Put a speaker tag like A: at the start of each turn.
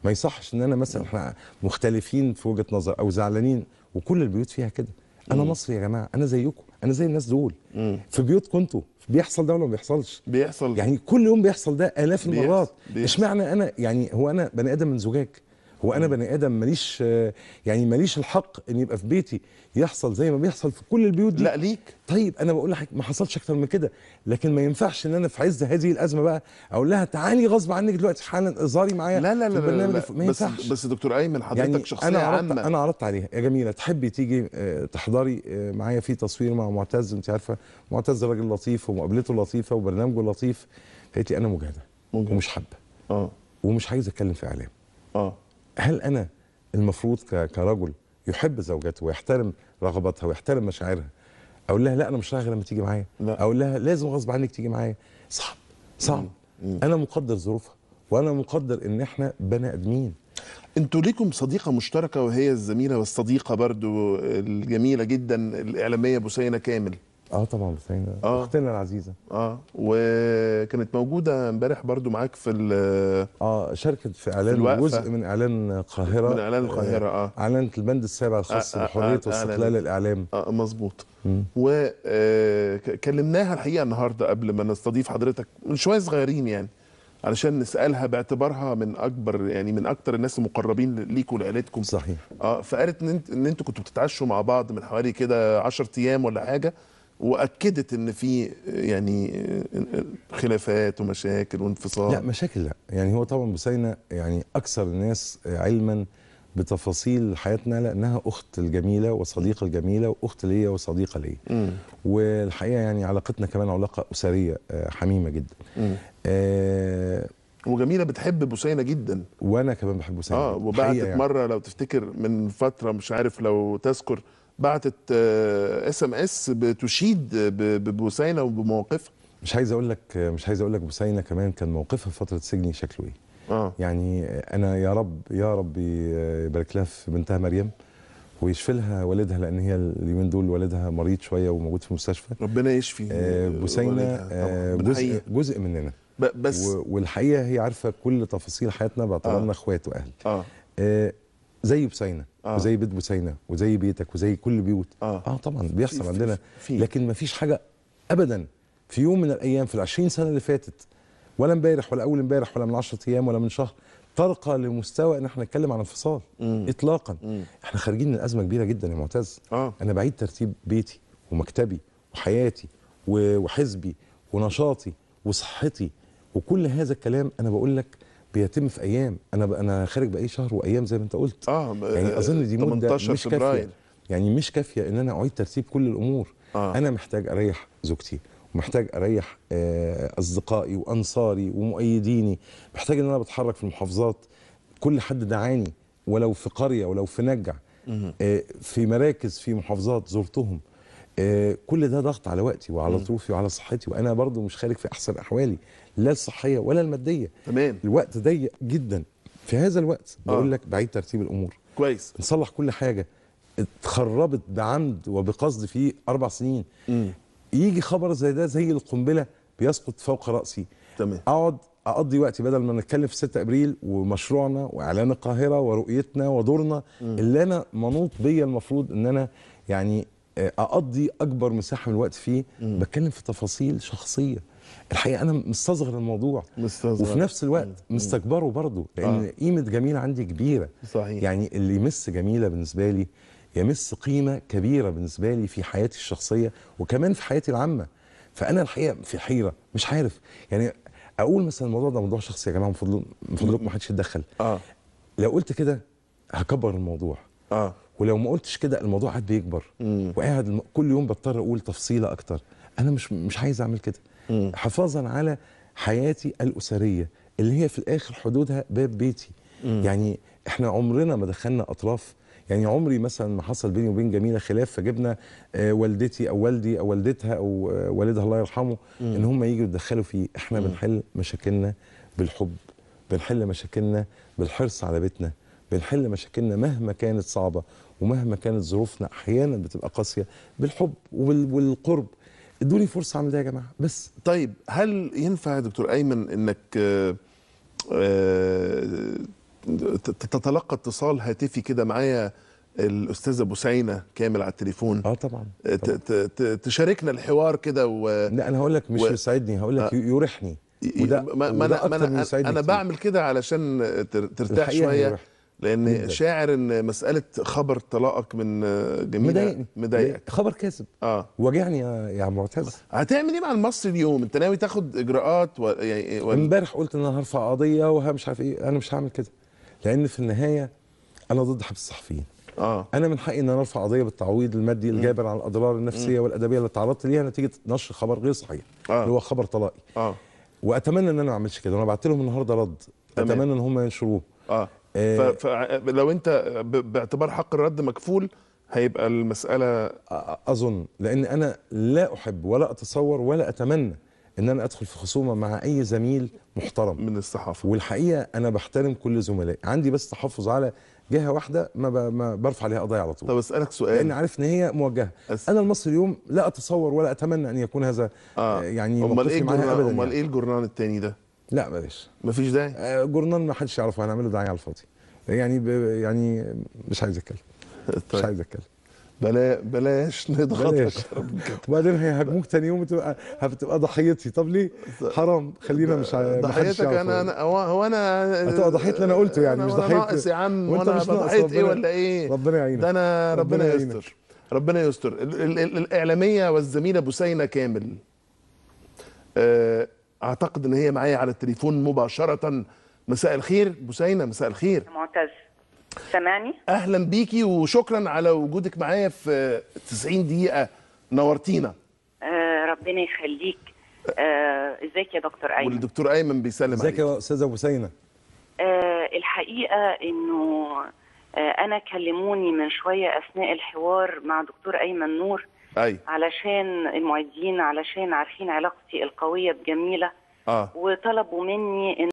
A: ما يصحش ان انا مثلا احنا مختلفين في وجهه نظر او زعلانين، وكل البيوت فيها كده. انا مصري يا جماعه، انا زيكم، انا زي الناس دول. في بيوتكم انتوا بيحصل ده ولا ما بيحصلش؟
B: بيحصل
A: يعني كل يوم بيحصل ده الاف المرات.
B: بيحصل.
A: اشمعنى انا؟ يعني هو انا بني ادم من زجاج؟ هو انا بني ادم ماليش يعني ماليش الحق ان يبقى في بيتي يحصل زي ما بيحصل في كل البيوت دي؟
B: لا ليك.
A: طيب انا بقول لك ما حصلش اكتر من كده، لكن ما ينفعش ان انا في عز هذه الازمه بقى اقول لها تعالي غصب عنك دلوقتي حالا اظهري معايا
B: لا لا
A: في
B: لا لا,
A: البرنامج
B: لا.
A: ما ينفعش.
B: بس دكتور ايمن حضرتك
A: يعني
B: شخصيه عامه.
A: انا عرضت عليها يا جميله تحبي تيجي تحضري معايا في تصوير مع معتز، انت عارفه معتز راجل لطيف ومقابلته لطيفه وبرنامجه لطيف. فقالت لي انا مجهده ومش حابه ومش عايز اتكلم في اعلام. هل انا المفروض كرجل يحب زوجته ويحترم رغباتها ويحترم مشاعرها اقول لها لا انا مش راغب لما تيجي معايا؟ اقول لها لازم غصب عنك تيجي معايا؟ صعب. انا مقدر ظروفها وانا مقدر ان احنا بني ادمين.
B: انتوا ليكم صديقه مشتركه وهي الزميله والصديقه برضو الجميله جدا الاعلاميه بوسينه كامل.
A: طبعا بوسينه اختنا العزيزه.
B: وكانت موجوده امبارح برضو معاك في
A: شاركت في اعلان جزء من اعلان القاهره.
B: من اعلان القاهره
A: اعلنت البند السابع الخاص بحريه واستقلال الاعلام.
B: مظبوط. وكلمناها الحقيقه النهارده قبل ما نستضيف حضرتك من شويه صغيرين يعني علشان نسالها باعتبارها من اكبر يعني من اكتر الناس المقربين ليكم ولعيلتكم.
A: صحيح.
B: فقالت ان انتوا كنتوا بتتعشوا مع بعض من حوالي كده 10 ايام ولا حاجه، واكدت ان في يعني خلافات ومشاكل وانفصال.
A: لا مشاكل لا، يعني هو طبعا بوسينه يعني اكثر الناس علما بتفاصيل حياتنا لانها اخت الجميله وصديقه الجميله واخت ليا وصديقه ليا. والحقيقه يعني علاقتنا كمان علاقه اسريه حميمه جدا.
B: وجميله بتحب بوسينه جدا
A: وانا كمان بحب بوسينه
B: وبعتت يعني مره لو تفتكر من فتره مش عارف لو تذكر بعتت SMS بتشيد ببوسينه وبمواقفها.
A: مش عايز اقول لك بوسينه كمان كان موقفها في فتره سجني شكله ايه. يعني انا يا رب يبارك لها في بنتها مريم ويشفي لها والدها، لان هي اليومين دول والدها مريض شويه وموجود في المستشفى.
B: ربنا يشفي.
A: بوسينه جزء مننا
B: بس
A: والحقيقه هي عارفه كل تفاصيل حياتنا باعتبارنا اخوات واهل. زي بوسينه وزي بيت بوسينه وزي بيتك وزي كل بيوت. طبعا بيحصل عندنا لكن ما فيش حاجه ابدا في يوم من الايام في ال20 سنه اللي فاتت ولا امبارح ولا اول امبارح ولا من 10 ايام ولا من شهر ترقى لمستوى ان احنا نتكلم عن انفصال اطلاقا. احنا خارجين من ازمه كبيره جدا يا معتز. انا بعيد ترتيب بيتي ومكتبي وحياتي وحزبي ونشاطي وصحتي وكل هذا الكلام انا بقول لك بيتم في ايام. انا خارج باي شهر وايام زي ما انت قلت. يعني اظن دي مده مش كافيه، يعني مش كافيه ان انا اعيد ترتيب كل الامور. انا محتاج اريح زوجتي ومحتاج اريح اصدقائي وانصاري ومؤيديني. محتاج ان انا بتحرك في المحافظات، كل حد دعاني ولو في قريه ولو في نجع في مراكز في محافظات زرتهم. كل ده ضغط على وقتي وعلى ظروفي وعلى صحتي، وانا برضو مش خارج في احسن احوالي لا الصحيه ولا الماديه.
B: تمام.
A: الوقت ضيق جدا. في هذا الوقت بقول لك بعيد ترتيب الامور
B: كويس،
A: نصلح كل حاجه اتخربت بعمد وبقصد في 4 سنين. يجي خبر زي ده زي القنبله بيسقط فوق راسي.
B: تمام.
A: اقعد اقضي وقتي بدل ما نتكلم في 6 ابريل ومشروعنا واعلان القاهره ورؤيتنا ودورنا اللي انا منوط بيا المفروض ان انا يعني اقضي اكبر مساحه من الوقت فيه بتكلم في تفاصيل شخصيه. الحقيقه انا مستصغر الموضوع وفي نفس الوقت مستكبره برضه لان قيمه جميله عندي كبيره.
B: صحيح.
A: يعني اللي يمس جميله بالنسبه لي يمس قيمه كبيره بالنسبه لي في حياتي الشخصيه وكمان في حياتي العامه. فانا الحقيقه في حيره مش عارف يعني اقول مثلا الموضوع ده موضوع شخصي يا جماعه من فضلكم ما حدش يتدخل. لو قلت كده هكبر الموضوع. ولو ما قلتش كده الموضوع قاعد بيكبر وقاعد كل يوم بضطر اقول تفصيله اكتر. انا مش عايز اعمل كده. حفاظا على حياتي الاسريه اللي هي في الاخر حدودها باب بيتي. يعني احنا عمرنا ما دخلنا اطراف. يعني عمري مثلا ما حصل بيني وبين جميله خلاف فجبنا والدتي او والدي او والدتها او والدها الله يرحمه ان هم يجوا يتدخلوا فيه. احنا بنحل مشاكلنا بالحب، بنحل مشاكلنا بالحرص على بيتنا، بنحل مشاكلنا مهما كانت صعبه ومهما كانت ظروفنا احيانا بتبقى قاسيه بالحب والقرب. ادوني فرصه اعمل ده يا جماعه بس.
B: طيب هل ينفع يا دكتور ايمن انك تتلقى اتصال هاتفي كده معايا الاستاذه بثينه كامل على التليفون.
A: طبعا.
B: تشاركنا الحوار كده
A: لا انا هقول لك مش يسعدني، هقول لك يريحني. وده اكتر من يسعدني.
B: انا بعمل كده علشان ترتاح شويه، لان شاعر ان مساله خبر طلاقك من جميله مضايقك.
A: خبر كاذب وجعني يا معتز.
B: هتعمل ايه مع المصري اليوم؟ انت ناوي تاخد اجراءات
A: امبارح قلت ان انا هرفع قضيه ومش عارف ايه. انا مش هعمل كده، لان في النهايه انا ضد حبس الصحفيين. انا من حقي ان انا ارفع قضيه بالتعويض المادي الجابر عن الاضرار النفسيه والادبيه اللي تعرضت ليها نتيجه نشر خبر غير صحيح اللي هو خبر طلائي. واتمنى ان انا ما اعملش كده، وانا بعت لهم النهارده رد اتمنى ان هم ينشروه.
B: فلو انت باعتبار حق الرد مكفول هيبقى المساله
A: اظن، لان انا لا احب ولا اتصور ولا اتمنى ان انا ادخل في خصومه مع اي زميل محترم
B: من الصحافه.
A: والحقيقه انا بحترم كل زملائي، عندي بس تحفظ على جهه واحده ما برفع عليها قضايا على طول.
B: طب اسالك سؤال،
A: لان عارف ان هي موجهه. انا المصري اليوم لا اتصور ولا اتمنى ان يكون هذا يعني موقفي معاها ابدا.
B: امال ايه الجورنال التاني ده؟
A: لا بلاش،
B: مفيش داعي.
A: جورنال ما حدش يعرفه، هنعمله داعي على الفاضي. يعني مش عايز اتكلم. مش عايز اتكلم.
B: بلاش نضغط.
A: وبعدين هيهاجموك تاني يوم هتبقى ضحيتي. طب ليه؟ حرام، خلينا مش
B: ضحيتك. انا هو انا
A: هتبقى ضحيه اللي انا قلته، يعني مش ضحيه
B: ناقص يا عم.
A: وانت مش
B: ضحيه ايه ولا ايه؟
A: ربنا يعينك.
B: ده انا ربنا يستر. ربنا يستر. الاعلاميه والزميله بثينه كامل، اعتقد ان هي معايا على التليفون مباشره. مساء الخير بثينه. مساء الخير
C: معتز، سامعني؟
B: اهلا بيكي وشكرا على وجودك معايا في 90 دقيقه، نورتينا.
C: ربنا يخليك. ازيك يا دكتور ايمن؟
B: والدكتور ايمن بيسلم عليك.
A: ازيك يا استاذه بثينه؟
C: الحقيقه انه انا كلموني من شويه اثناء الحوار مع دكتور ايمن نور. علشان المعدين، علشان عارفين علاقتي القويه بجميله. وطلبوا مني